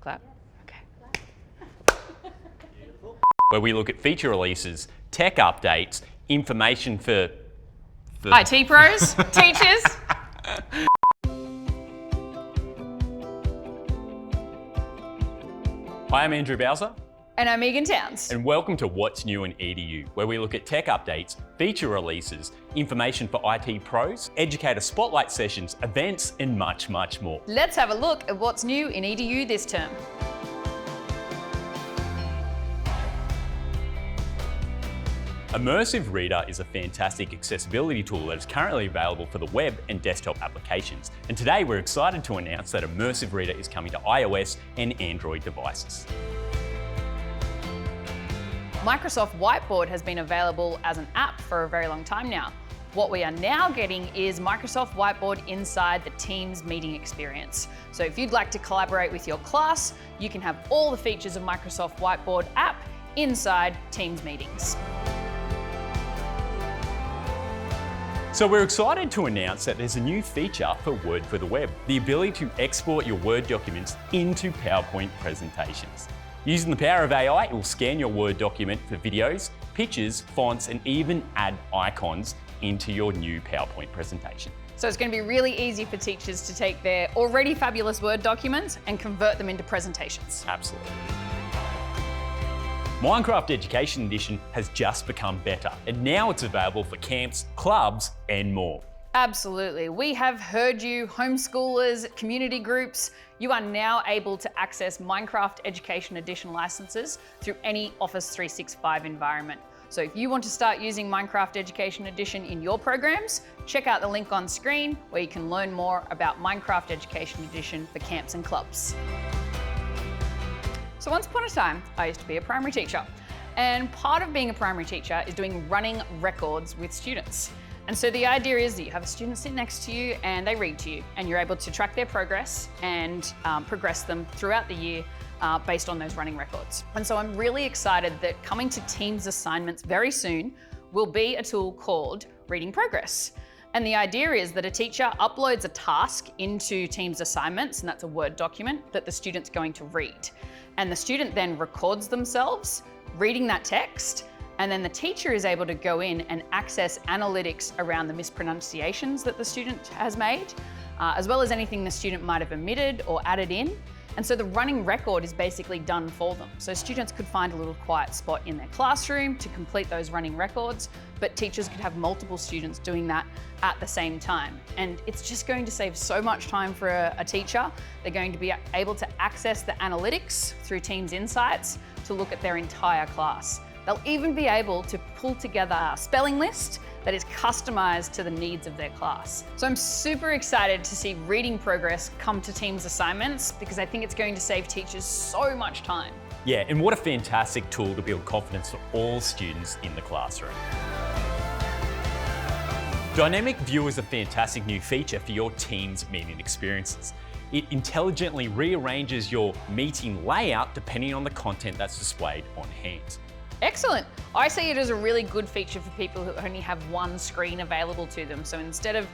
Clap. Okay. Where we look at feature releases, tech updates, information for IT pros, teachers. Hi, I'm Andrew Balzer. And I'm Megan Towns. And welcome to What's New in EDU, where we look at tech updates, feature releases, information for IT pros, educator spotlight sessions, events, and much, much more. Let's have a look at what's new in EDU this term. Immersive Reader is a fantastic accessibility tool that is currently available for the web and desktop applications. And today we're excited to announce that Immersive Reader is coming to iOS and Android devices. Microsoft Whiteboard has been available as an app for a very long time now. What we are now getting is Microsoft Whiteboard inside the Teams meeting experience. So if you'd like to collaborate with your class, you can have all the features of Microsoft Whiteboard app inside Teams meetings. So we're excited to announce that there's a new feature for Word for the web, the ability to export your Word documents into PowerPoint presentations. Using the power of AI, it will scan your Word document for videos, pictures, fonts, and even add icons into your new PowerPoint presentation. So it's going to be really easy for teachers to take their already fabulous Word documents and convert them into presentations. Absolutely. Minecraft Education Edition has just become better, and now it's available for camps, clubs, and more. Absolutely. We have heard you, homeschoolers, community groups. You are now able to access Minecraft Education Edition licenses through any Office 365 environment. So if you want to start using Minecraft Education Edition in your programs, check out the link on screen where you can learn more about Minecraft Education Edition for camps and clubs. So once upon a time, I used to be a primary teacher. And part of being a primary teacher is doing running records with students. And so the idea is that you have a student sit next to you and they read to you, and you're able to track their progress and progress them throughout the year based on those running records. And so I'm really excited that coming to Teams assignments very soon will be a tool called Reading Progress. And the idea is that a teacher uploads a task into Teams assignments, and that's a Word document that the student's going to read. And the student then records themselves reading that text, and then the teacher is able to go in and access analytics around the mispronunciations that the student has made, as well as anything the student might have omitted or added in. And so the running record is basically done for them. So students could find a little quiet spot in their classroom to complete those running records, but teachers could have multiple students doing that at the same time. And it's just going to save so much time for a teacher. They're going to be able to access the analytics through Teams Insights to look at their entire class. They'll even be able to pull together a spelling list that is customized to the needs of their class. So I'm super excited to see Reading Progress come to Teams assignments because I think it's going to save teachers so much time. Yeah, and what a fantastic tool to build confidence for all students in the classroom. Dynamic View is a fantastic new feature for your Teams meeting experiences. It intelligently rearranges your meeting layout depending on the content that's displayed on hand. Excellent. I see it as a really good feature for people who only have one screen available to them. So instead of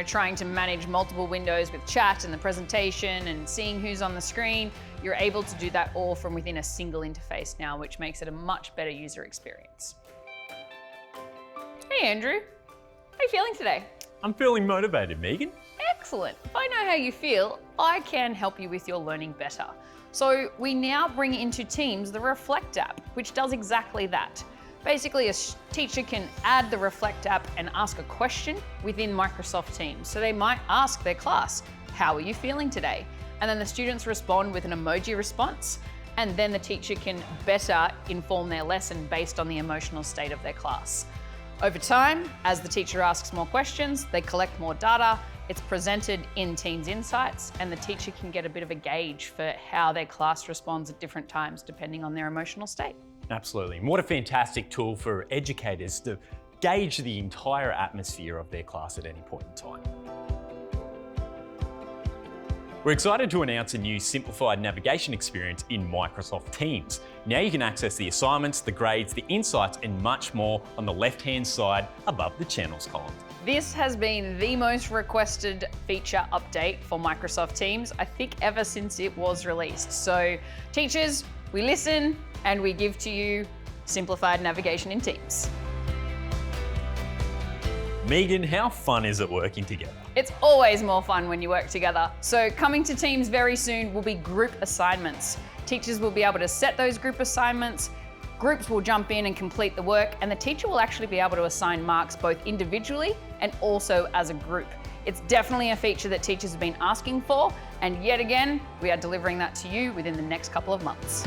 trying to manage multiple windows with chat and the presentation and seeing who's on the screen, you're able to do that all from within a single interface now, which makes it a much better user experience. Hey Andrew, how are you feeling today? I'm feeling motivated, Megan. Excellent. If I know how you feel, I can help you with your learning better. So we now bring into Teams the Reflect app, which does exactly that. Basically, a teacher can add the Reflect app and ask a question within Microsoft Teams. So they might ask their class, how are you feeling today? And then the students respond with an emoji response, and then the teacher can better inform their lesson based on the emotional state of their class. Over time, as the teacher asks more questions, they collect more data, it's presented in Teams Insights, and the teacher can get a bit of a gauge for how their class responds at different times depending on their emotional state. Absolutely. And what a fantastic tool for educators to gauge the entire atmosphere of their class at any point in time. We're excited to announce a new simplified navigation experience in Microsoft Teams. Now you can access the assignments, the grades, the insights, and much more on the left-hand side above the channels column. This has been the most requested feature update for Microsoft Teams, I think ever since it was released. So teachers, we listen and we give to you simplified navigation in Teams. Megan, how fun is it working together? It's always more fun when you work together. So coming to Teams very soon will be group assignments. Teachers will be able to set those group assignments, groups will jump in and complete the work, and the teacher will actually be able to assign marks both individually and also as a group. It's definitely a feature that teachers have been asking for, and yet again, we are delivering that to you within the next couple of months.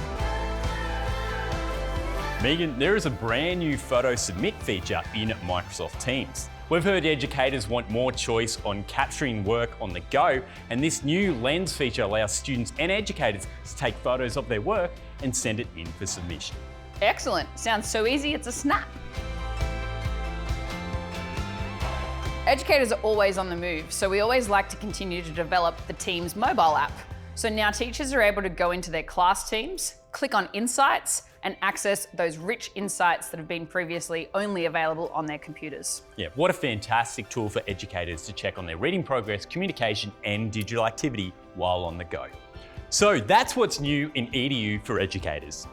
Megan, there is a brand new photo submit feature in Microsoft Teams. We've heard educators want more choice on capturing work on the go, and this new lens feature allows students and educators to take photos of their work and send it in for submission. Excellent. Sounds so easy, it's a snap. Educators are always on the move, so we always like to continue to develop the Teams mobile app. So now teachers are able to go into their class teams, click on Insights, and access those rich insights that have been previously only available on their computers. Yeah, what a fantastic tool for educators to check on their reading progress, communication, and digital activity while on the go. So that's what's new in EDU for educators.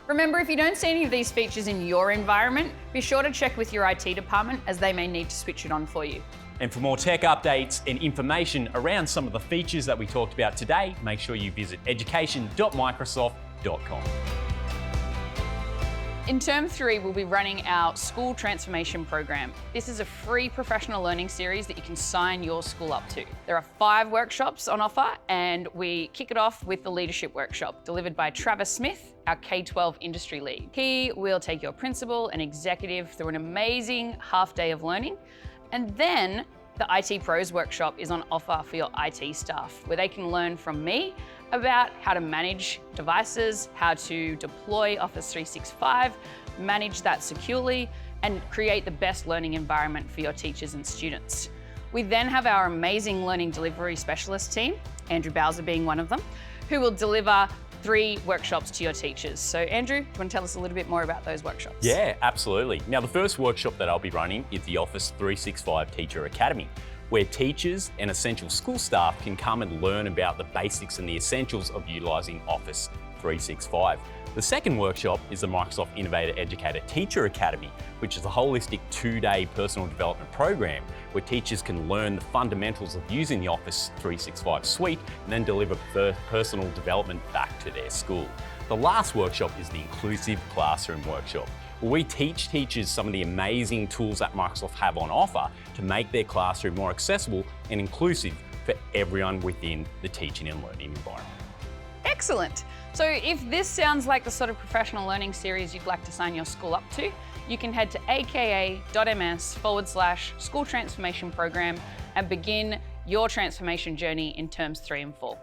Remember, if you don't see any of these features in your environment, be sure to check with your IT department as they may need to switch it on for you. And for more tech updates and information around some of the features that we talked about today, make sure you visit education.microsoft.com. In Term 3, we'll be running our School Transformation Program. This is a free professional learning series that you can sign your school up to. There are 5 workshops on offer, and we kick it off with the Leadership Workshop, delivered by Travis Smith, our K-12 industry lead. He will take your principal and executive through an amazing half day of learning. And then the IT Pros Workshop is on offer for your IT staff, where they can learn from me about how to manage devices, how to deploy Office 365, manage that securely, and create the best learning environment for your teachers and students. We then have our amazing learning delivery specialist team, Andrew Balzer being one of them, who will deliver 3 workshops to your teachers. So Andrew, do you want to tell us a little bit more about those workshops? Yeah, absolutely. Now the first workshop that I'll be running is the Office 365 Teacher Academy, where teachers and essential school staff can come and learn about the basics and the essentials of utilising Office 365. The second workshop is the Microsoft Innovator Educator Teacher Academy, which is a holistic 2-day personal development program where teachers can learn the fundamentals of using the Office 365 suite and then deliver personal development back to their school. The last workshop is the Inclusive Classroom Workshop, where we teach teachers some of the amazing tools that Microsoft have on offer to make their classroom more accessible and inclusive for everyone within the teaching and learning environment. Excellent. So if this sounds like the sort of professional learning series you'd like to sign your school up to, you can head to aka.ms/school transformation program and begin your transformation journey in terms 3 and 4.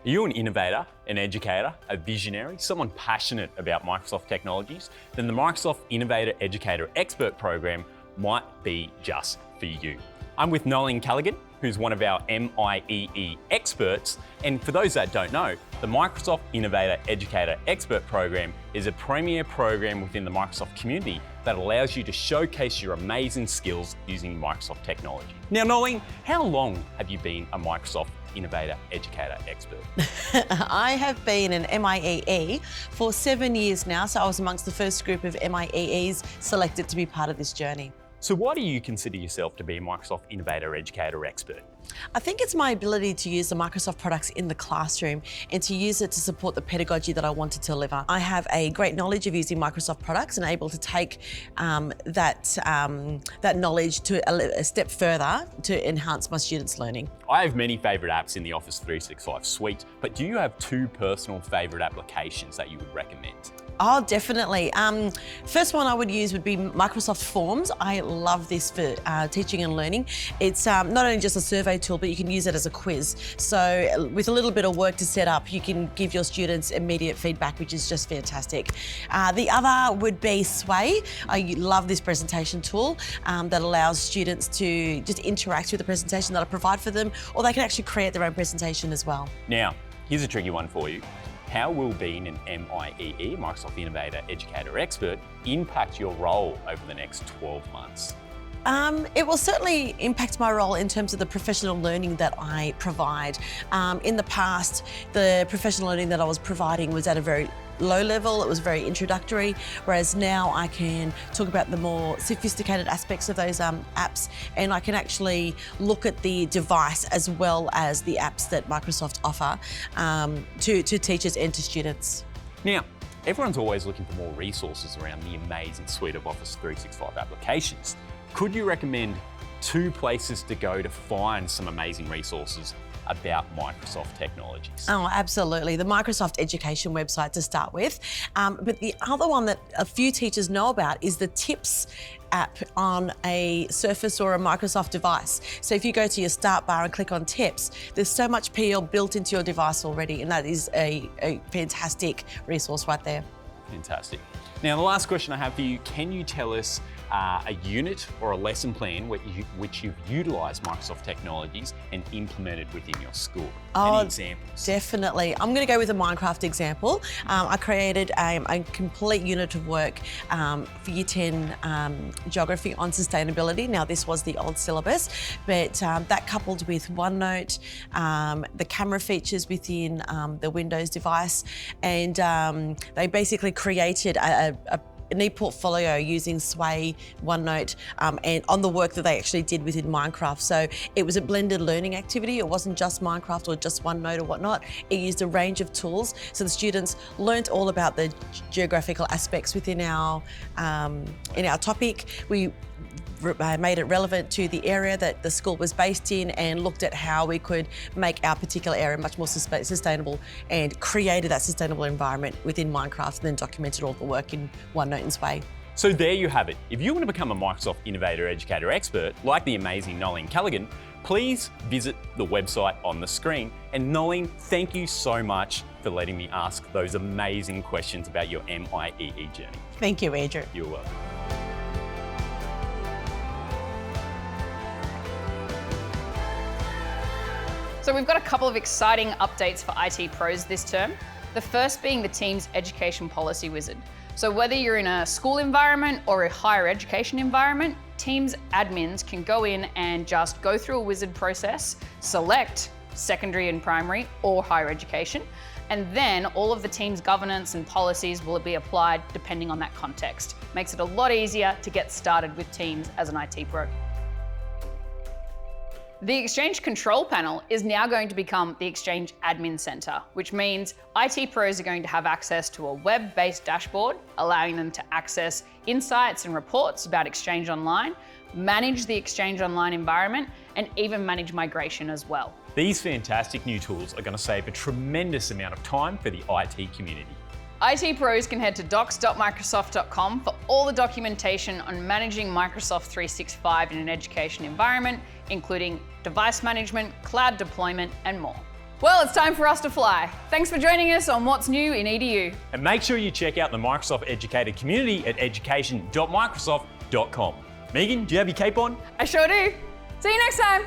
Are you an innovator, an educator, a visionary, someone passionate about Microsoft technologies? Then the Microsoft Innovator Educator Expert Program might be just for you. I'm with Nolan Callaghan, who's one of our MIEE experts. And for those that don't know, the Microsoft Innovator Educator Expert Program is a premier program within the Microsoft community that allows you to showcase your amazing skills using Microsoft technology. Now, Nolan, how long have you been a Microsoft Innovator Educator Expert? I have been an MIEE for 7 years now, so I was amongst the first group of MIEEs selected to be part of this journey. So why do you consider yourself to be a Microsoft Innovator Educator Expert? I think it's my ability to use the Microsoft products in the classroom and to use it to support the pedagogy that I want to deliver. I have a great knowledge of using Microsoft products and able to take that knowledge to a step further to enhance my students' learning. I have many favourite apps in the Office 365 suite, but do you have 2 personal favourite applications that you would recommend? Oh, definitely. First one I would use would be Microsoft Forms. I love this for teaching and learning. It's not only just a survey tool, but you can use it as a quiz. So with a little bit of work to set up, you can give your students immediate feedback, which is just fantastic. The other would be Sway. I love this presentation tool that allows students to just interact with the presentation that I provide for them, or they can actually create their own presentation as well. Now, here's a tricky one for you. How will being an MIEE, Microsoft Innovator, Educator, Expert, impact your role over the next 12 months? It will certainly impact my role in terms of the professional learning that I provide. In the past, the professional learning that I was providing was at a very low level, it was very introductory, whereas now I can talk about the more sophisticated aspects of those apps, and I can actually look at the device as well as the apps that Microsoft offer to teachers and to students. Now, everyone's always looking for more resources around the amazing suite of Office 365 applications. Could you recommend 2 places to go to find some amazing resources about Microsoft technologies? Oh, absolutely. The Microsoft Education website to start with. But the other one that a few teachers know about is the Tips app on a Surface or a Microsoft device. So if you go to your start bar and click on Tips, there's so much PL built into your device already, and that is a fantastic resource right there. Fantastic. Now, the last question I have for you, can you tell us a unit or a lesson plan which you've utilised Microsoft technologies and implemented within your school? Any examples? Definitely. I'm going to go with a Minecraft example. I created a complete unit of work for Year 10 geography on sustainability. Now, this was the old syllabus, but that coupled with OneNote, the camera features within the Windows device, and they basically created an e-portfolio using Sway, OneNote, and on the work that they actually did within Minecraft. So it was a blended learning activity. It wasn't just Minecraft or just OneNote or whatnot. It used a range of tools. So the students learnt all about the geographical aspects within our in our topic. We made it relevant to the area that the school was based in and looked at how we could make our particular area much more sustainable, and created that sustainable environment within Minecraft, and then documented all the work in OneNote and Sway. So there you have it. If you want to become a Microsoft Innovator, Educator, Expert, like the amazing Nolene Callaghan, please visit the website on the screen. And Nolene, thank you so much for letting me ask those amazing questions about your MIEE journey. Thank you, Andrew. You're welcome. So we've got a couple of exciting updates for IT pros this term. The first being the Teams Education Policy Wizard. So whether you're in a school environment or a higher education environment, Teams admins can go in and just go through a wizard process, select secondary and primary or higher education, and then all of the Teams governance and policies will be applied depending on that context. Makes it a lot easier to get started with Teams as an IT pro. The Exchange Control Panel is now going to become the Exchange Admin Center, which means IT pros are going to have access to a web-based dashboard, allowing them to access insights and reports about Exchange Online, manage the Exchange Online environment, and even manage migration as well. These fantastic new tools are going to save a tremendous amount of time for the IT community. IT pros can head to docs.microsoft.com for all the documentation on managing Microsoft 365 in an education environment, including device management, cloud deployment, and more. Well, it's time for us to fly. Thanks for joining us on What's New in EDU. And make sure you check out the Microsoft Educator community at education.microsoft.com. Megan, do you have your cape on? I sure do. See you next time.